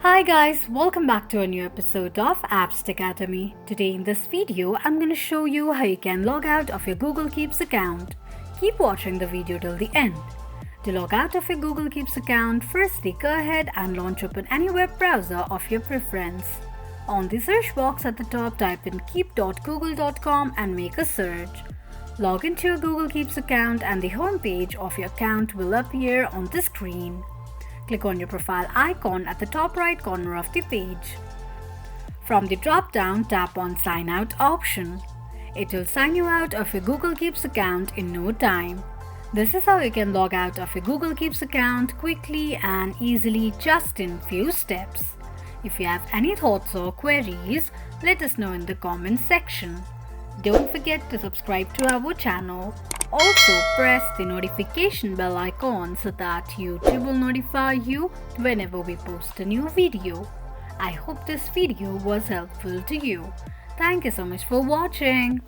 Hi guys, welcome back to a new episode of Apps Academy. Today in this video, I'm going to show you how you can log out of your Google Keeps account. Keep watching the video till the end. To log out of your Google Keeps account, firstly go ahead and launch open any web browser of your preference. On the search box at the top, type in keep.google.com and make a search. Log into your Google Keeps account and the home page of your account will appear on the screen. Click on your profile icon at the top right corner of the page. From the drop-down, tap on Sign Out option. It will sign you out of your Google Keeps account in no time. This is how you can log out of your Google Keeps account quickly and easily just in few steps. If you have any thoughts or queries, let us know in the comments section. Don't forget to subscribe to our channel. Also, press the notification bell icon so that YouTube will notify you whenever we post a new video. I hope this video was helpful to you. Thank you so much for watching.